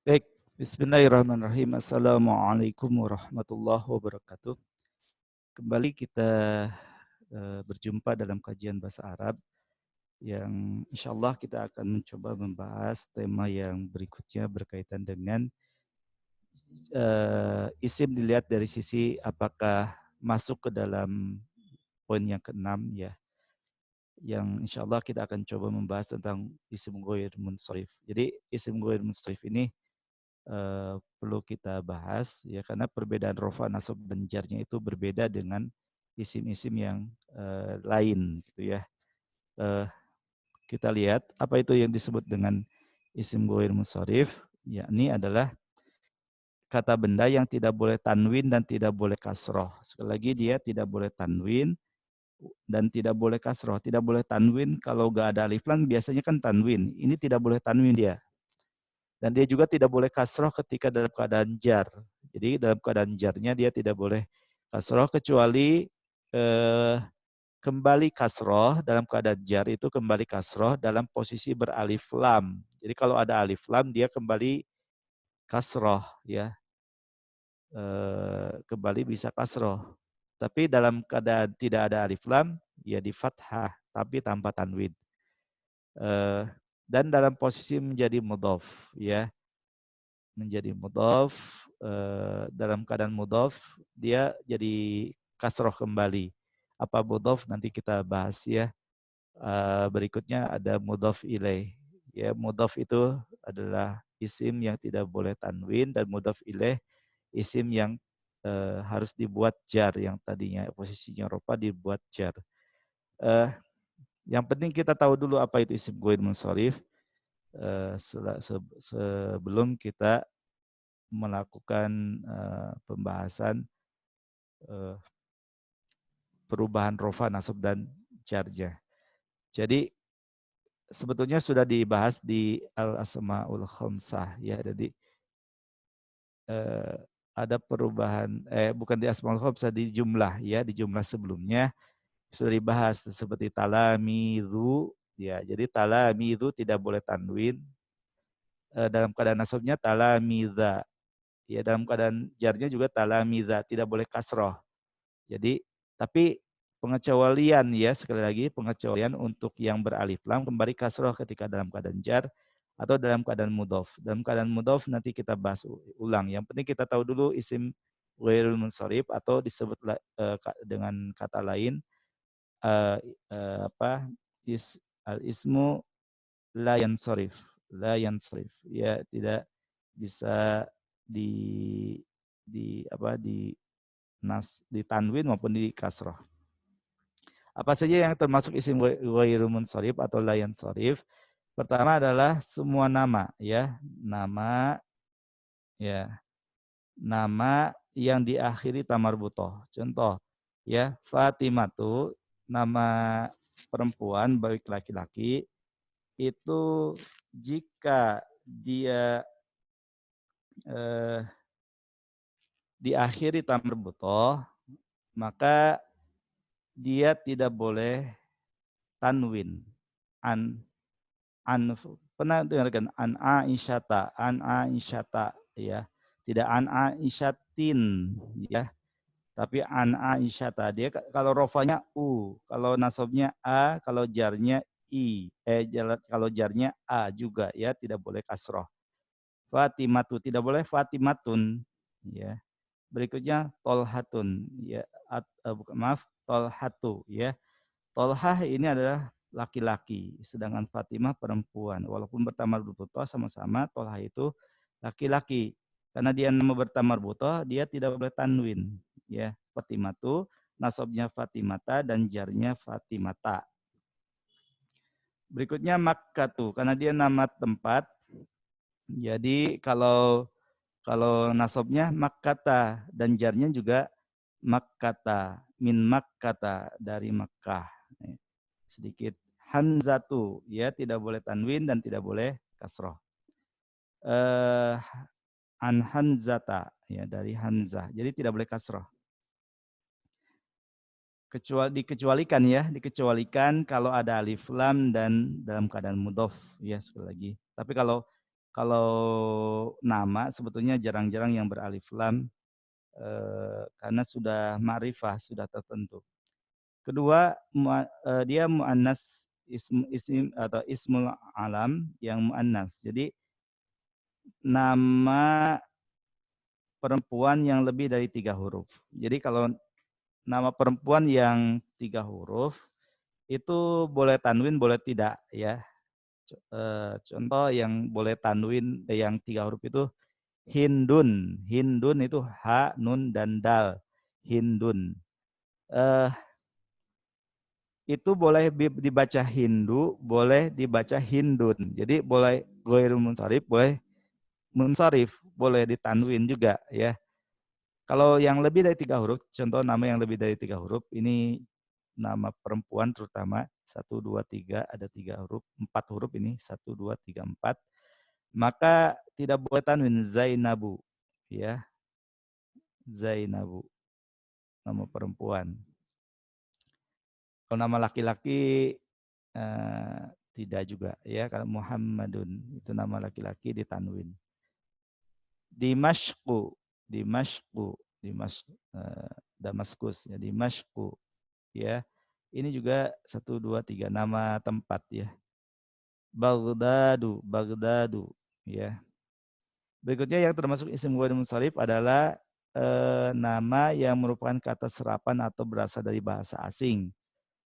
Baik, bismillahirrahmanirrahim. Assalamualaikum warahmatullahi wabarakatuh. Kembali kita berjumpa dalam kajian bahasa Arab yang insya Allah kita akan mencoba membahas tema yang berikutnya berkaitan dengan isim dilihat dari sisi apakah masuk ke dalam poin yang keenam ya, yang insya Allah kita akan coba membahas tentang isim ghair munsharif. Jadi isim ghair munsharif ini perlu kita bahas ya karena perbedaan rofa, nasab dan jarnya itu berbeda dengan isim-isim yang lain gitu ya. Eh, kita lihat apa itu yang disebut dengan isim ghair munsharif, yakni adalah kata benda yang tidak boleh tanwin dan tidak boleh kasroh. Sekali lagi dia tidak boleh tanwin dan tidak boleh kasroh. Tidak boleh tanwin kalau gak ada alif lam biasanya kan tanwin. Ini tidak boleh tanwin dia. Dan dia juga tidak boleh kasroh ketika dalam keadaan jar. Jadi dalam keadaan jarnya dia tidak boleh kasroh kecuali eh, kembali kasroh dalam keadaan jar itu kembali kasroh dalam posisi beralif lam. Jadi kalau ada alif lam dia kembali kasroh ya, kembali bisa kasroh. Tapi dalam keadaan tidak ada alif lam ya di fathah tapi tanpa tanwin. Dan dalam posisi menjadi mudhof ya, menjadi mudhof, dalam keadaan mudhof dia jadi kasroh kembali. Apa mudhof nanti kita bahas ya. Berikutnya ada mudhof ilaih. Ya, mudhof itu adalah isim yang tidak boleh tanwin dan mudhof ilaih isim yang harus dibuat jar yang tadinya posisinya rofa dibuat jar. Eh, yang penting kita tahu dulu apa itu isim ghair munsharif sebelum kita melakukan pembahasan uh, perubahan rofa, nasab dan jarnya. Jadi sebetulnya sudah dibahas di al-asmaul khamsah ya. Jadi ada perubahan bukan di asmaul khamsah, di jumlah ya, di jumlah sebelumnya sudah dibahas seperti talamizu ya. Jadi talamizu tidak boleh tanwin, dalam keadaan nasabnya talamiza. Ya dalam keadaan jarnya juga talamiza, tidak boleh kasroh. Jadi tapi pengecualian ya, sekali lagi pengecualian untuk yang beralif lam kembali kasroh ketika dalam keadaan jar atau dalam keadaan mudhof. Dalam keadaan mudhof nanti kita bahas ulang. Yang penting kita tahu dulu isim ghairul munsharif atau disebut dengan kata lain apa al ismu la yansharif. La yansharif. Ya tidak bisa di di tanwin maupun di kasroh. Apa saja yang termasuk isim ghairu munsharif atau la yansharif? Pertama adalah semua nama ya, nama ya, nama yang diakhiri tamarbutoh. Contoh ya, Fatimatu nama perempuan baik laki-laki itu jika dia eh, diakhiri tamarbutoh maka dia tidak boleh tanwin. An pernah dengarkan an Aisyata ya, tidak an Aisyatin ya, tapi an Aisyata. Dia kalau rofanya kalau nasabnya a, kalau jarnya i, kalau jarnya a juga ya, tidak boleh kasroh. Fatimatu tidak boleh Fatimatun ya. Berikutnya tolhatun ya, bukan maaf, tolhatu ya. Tolhah ini adalah laki-laki, sedangkan Fatimah perempuan. Walaupun bertamar butoh sama-sama, Tolhah itu laki-laki. Karena dia nama bertamar butoh, dia tidak boleh tanwin. Ya, Fatimah itu nasabnya Fatimata dan jarnya Fatimata. Berikutnya Makkatu, karena dia nama tempat. Jadi kalau nasabnya Makkata dan jarnya juga Makkata, min Makkata dari Makkah. Sedikit Hanzatu ya, tidak boleh tanwin dan tidak boleh kasroh. An Hanzata ya, dari Hanzah, jadi tidak boleh kasroh. Dikecualikan ya, dikecualikan kalau ada alif lam dan dalam keadaan mudhof ya, sekali lagi. Tapi kalau kalau nama sebetulnya jarang-jarang yang beralif lam, karena sudah ma'rifah, sudah tertentu. Kedua, dia muannas, isim atau ismul alam yang muannas. Jadi nama perempuan yang lebih dari 3 huruf. Jadi kalau nama perempuan yang 3 huruf itu boleh tanwin, boleh tidak ya. Contoh yang boleh tanwin yang 3 huruf itu Hindun. Hindun itu ha, nun dan dal. Hindun. Eh, itu boleh dibaca Hindu, boleh dibaca Hindun. Jadi boleh ghairul munsharif, boleh munsharif, boleh ditanwin juga ya. Kalau yang lebih dari 3 huruf, contoh nama yang lebih dari 3 huruf, ini nama perempuan terutama, 1, 2, 3, ada 3 huruf, 4 huruf ini, 1, 2, 3, 4, maka tidak boleh tanwin Zainabu, ya, Zainabu, nama perempuan. Kalau nama laki-laki eh, tidak juga, ya, kalau Muhammadun, itu nama laki-laki ditanwin. Dimashku, Dimashku, Damaskus, ya, Dimashku, ya. Ini juga 1, 2, 3 nama tempat ya. Baghdadu, Baghdadu, ya. Berikutnya yang termasuk isim ghair munsharif adalah nama yang merupakan kata serapan atau berasal dari bahasa asing.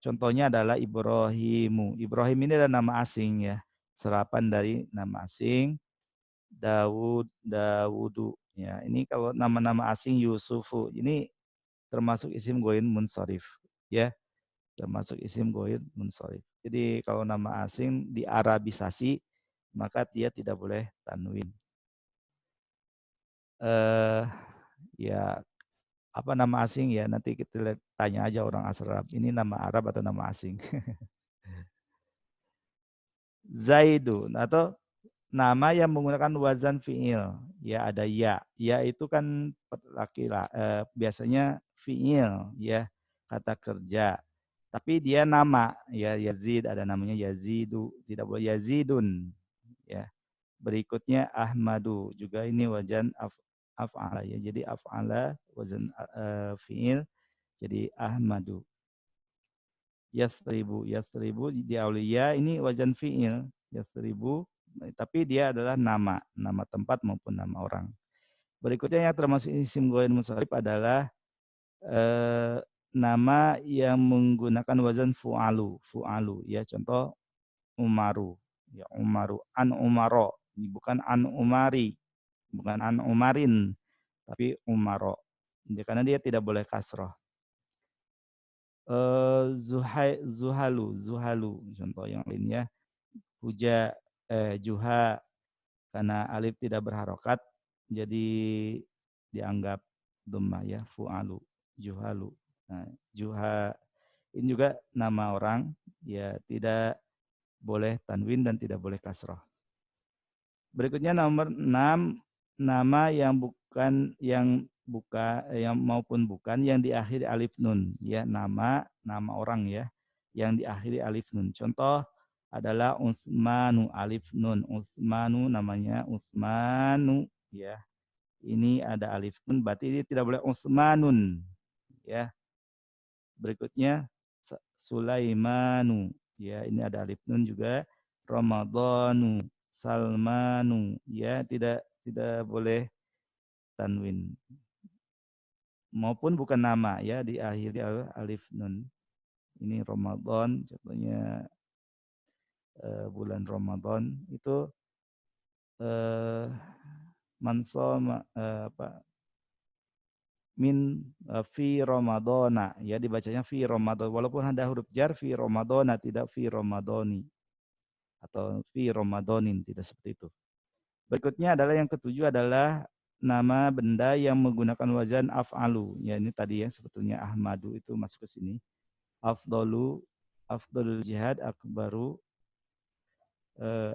Contohnya adalah Ibrahimu. Ibrahim ini adalah nama asing ya. Serapan dari nama asing. Daud, Dawudu. Ya, ini kalau nama-nama asing Yusufu, ini termasuk isim ghair munsharif ya. Termasuk isim ghair munsharif. Jadi kalau nama asing diarabisasi maka dia tidak boleh tanwin. Ya apa nama asing ya, nanti kita tanya aja orang Arab, ini nama Arab atau nama asing. Zaidun atau nama yang menggunakan wazan fiil. Ya ada ya. Ya itu kan biasanya fiil ya, kata kerja. Tapi dia nama ya, Yazid ada namanya Yazidu, tidak boleh Yazidun ya. Berikutnya Ahmadu juga ini wazan af'ala ya. Jadi af'ala wazan fiil jadi Ahmadu. Yasribu, Yasribu di aulia ini wazan fiil. Yasribu tapi dia adalah nama tempat maupun nama orang. Berikutnya yang termasuk isim ghair munsharif adalah eh, nama yang menggunakan wazan fu'alu, fu'alu ya, contoh Umaru, ya Umaru, an Umaro, ini bukan an Umari, bukan an Umarin, tapi Umaro. Ya, karena dia tidak boleh kasroh. Zuhalu, Zuhalu, contoh yang lainnya. Juha, karena alif tidak berharokat, jadi dianggap dhammah ya, fu'alu, Juhalu. Nah, Juha ini juga nama orang, ya tidak boleh tanwin dan tidak boleh kasroh. Berikutnya nomor 6, nama yang maupun bukan yang diakhiri alif nun ya, nama orang ya yang diakhiri alif nun. Contoh adalah Utsmanu, alif nun. Utsmanu namanya Utsmanu ya. Ini ada alif nun berarti ini tidak boleh Utsmanun ya. Berikutnya Sulaimanu ya, ini ada alif nun juga. Ramadhanu, Salmanu ya, tidak boleh tanwin maupun bukan nama ya diakhiri alif nun. Ini Ramadan contohnya, bulan Ramadan itu mansoma min fi Ramadana ya, dibacanya fi Ramadan walaupun ada huruf jar, fi Ramadana tidak fi Ramadoni atau fi Ramadanin, tidak seperti itu. Berikutnya adalah yang ketujuh adalah nama benda yang menggunakan wazan af'alu. Ya ini tadi ya, sebetulnya Ahmadu itu masuk ke sini. Afdolu, afdolul jihad, akbaru,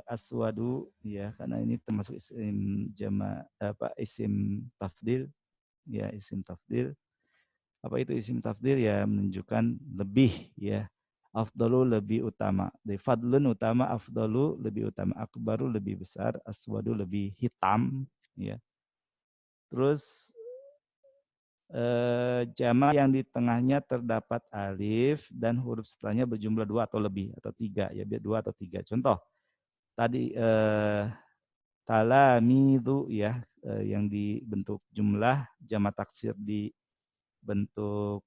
aswadu ya, karena ini termasuk isim isim tafdil ya, isim tafdil. Apa itu isim tafdil ya, menunjukkan lebih ya. Afdalu lebih utama. Dari fadlun utama, afdalu lebih utama, akbaru lebih besar, aswadu lebih hitam, ya. Terus jamak yang di tengahnya terdapat alif dan huruf setelahnya berjumlah dua atau lebih atau tiga, ya, dua atau tiga. Contoh tadi talamidu, ya, yang dibentuk jumlah jamak taksir di bentuk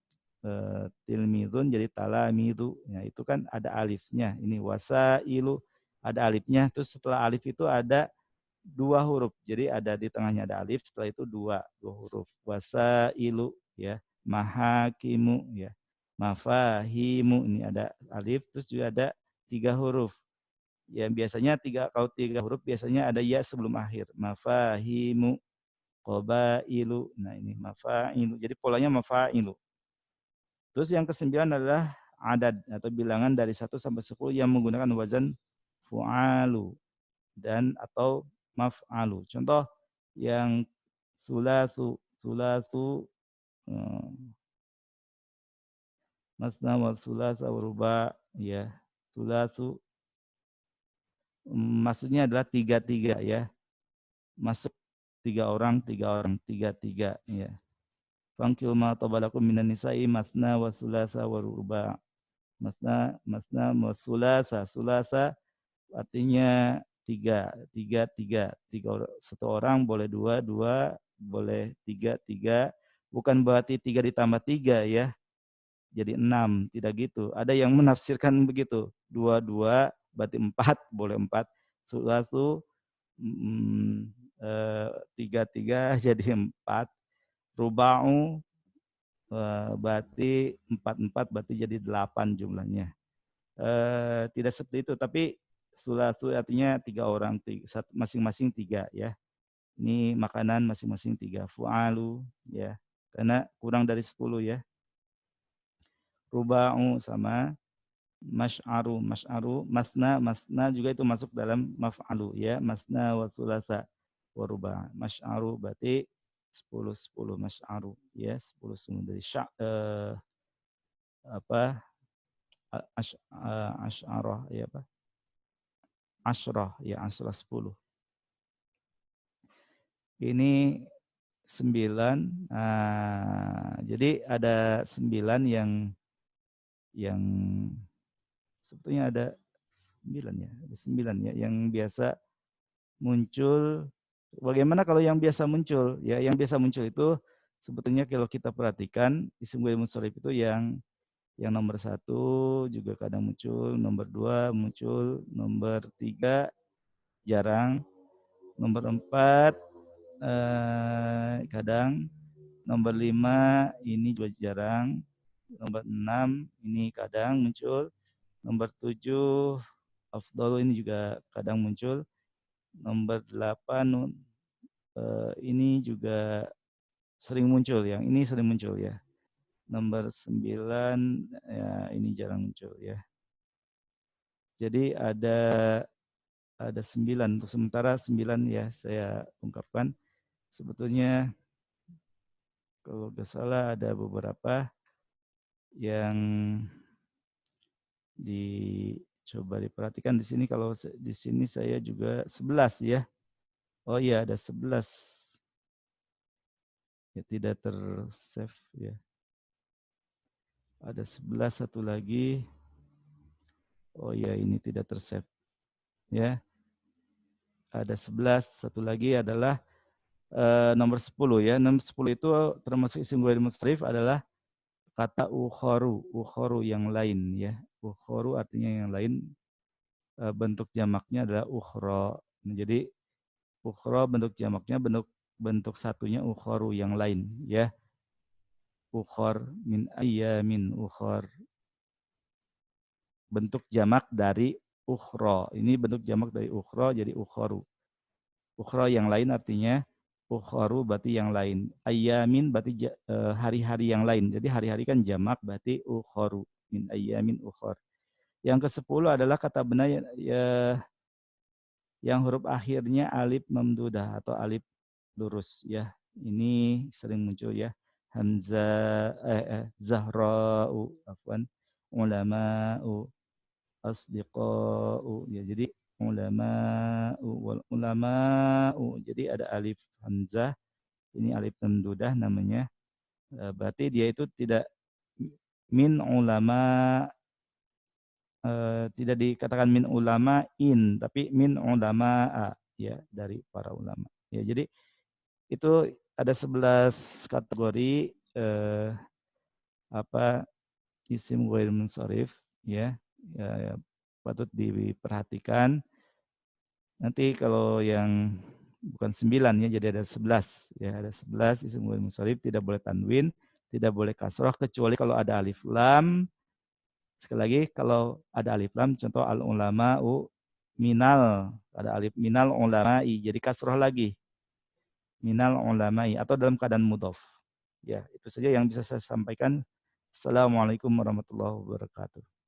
tilmidun jadi talamidu. Ya, itu kan ada alifnya. Ini wasailu ada alifnya. Terus setelah alif itu ada dua huruf. Jadi ada di tengahnya ada alif, setelah itu dua huruf. Wasailu, ya. Mahakimu, ya. Mafahimu, ini ada alif, terus juga ada tiga huruf. Ya, biasanya kalau tiga huruf biasanya ada ya sebelum akhir. Mafahimu, qobailu. Nah, ini mafailu. Jadi polanya mafailu. Terus yang kesembilan adalah adad atau bilangan dari 1 sampai 10 yang menggunakan wazan fu'alu dan atau maf'alu. Contoh yang sulasu, sulasu, masna wa sulasa wa ruba, ya. Sulasu maksudnya adalah tiga-tiga, ya. Masuk tiga orang, tiga-tiga, ya. Fangkiu ma tabalakum minan nisa'i masna wa sulasa wa ruba. Masna wa sulasa. Sulasa artinya tiga satu orang boleh dua boleh tiga, bukan berarti tiga ditambah tiga, ya, jadi 6, tidak gitu. Ada yang menafsirkan begitu, dua berarti 4, boleh 4. Satu tiga jadi 4. Ruba'u berarti 4 berarti jadi 8 jumlahnya. Tidak seperti itu, tapi sulatu artinya tiga orang, masing-masing tiga, ya. Ini makanan masing-masing tiga. Fu'alu, ya, karena kurang dari 10, ya. Ruba'u sama mas'aru, masna juga itu masuk dalam maf'alu, ya. Masna wa sulasa wa ruba'. Mas'aru berarti 10 mas'aru, ya, 10 dari apa asy'arah, ya, apa? Asyrah, ya, asyrah 10. Ini 9. Jadi ada 9 yang sebetulnya ada 9, ya. Ada 9, ya, yang biasa muncul. Bagaimana kalau yang biasa muncul? Ya, yang biasa muncul itu sebetulnya kalau kita perhatikan isim ghairil munsharif itu yang nomor 1 juga kadang muncul, nomor 2 muncul, nomor 3 jarang, nomor 4 kadang, nomor 5 ini juga jarang, nomor 6 ini kadang muncul, nomor 7 afdalu ini juga kadang muncul, nomor 8 ini juga sering muncul, yang ini sering muncul, ya. Nomor 9 ya ini jarang muncul, ya. Jadi ada 9, untuk sementara 9, ya, saya ungkapkan. Sebetulnya kalau nggak salah ada beberapa yang dicoba diperhatikan di sini. Kalau di sini saya juga 11, ya. Oh iya, ada 11. Ya, tidak tersave, ya. Ada 11 satu lagi. Oh iya, ini tidak tersave, ya. Ada 11 satu lagi adalah nomor 10, ya. Nomor 10 itu termasuk isim ghairil munsharif adalah kata ukhoru yang lain, ya. Ukhoru artinya yang lain. Bentuk jamaknya adalah ukhra. Nah, jadi ukhra bentuk jamaknya, bentuk satunya ukhoru yang lain, ya. Ukhor min ayyamin ukhor. Bentuk jamak dari ukhra. Ini bentuk jamak dari ukhra jadi ukhoru. Ukhra yang lain artinya ukhoru berarti yang lain. Ayyamin berarti hari-hari yang lain. Jadi hari-hari kan jamak berarti ukhoru. Min ayyamin ukhor. Yang ke-10 adalah kata benar yang huruf akhirnya alif mamdudah atau alif lurus, ya. Ini sering muncul, ya. Hamzah, zahra'u, afwan. ulama'u, asdiqa'u. Ya, jadi ulama'u wal ulama'u. Jadi ada alif hamzah, ini alif memdudah namanya. Berarti dia itu tidak min ulama, tidak dikatakan min ulama in, tapi min ulama ya, dari para ulama. Ya, jadi itu ada 11 kategori apa isim ghair munsharif ya, ya, patut diperhatikan. Nanti kalau yang bukan 9 ya, jadi ada 11 ya, ada 11 isim ghair munsharif, tidak boleh tanwin, tidak boleh kasroh kecuali kalau ada alif lam. Sekali lagi kalau ada alif lam, contoh al ulama'u minal, ada alif minal ulama'i, jadi kasroh lagi minal ulama'i atau dalam keadaan mudhof. Ya, itu saja yang bisa saya sampaikan. Assalamualaikum warahmatullahi wabarakatuh.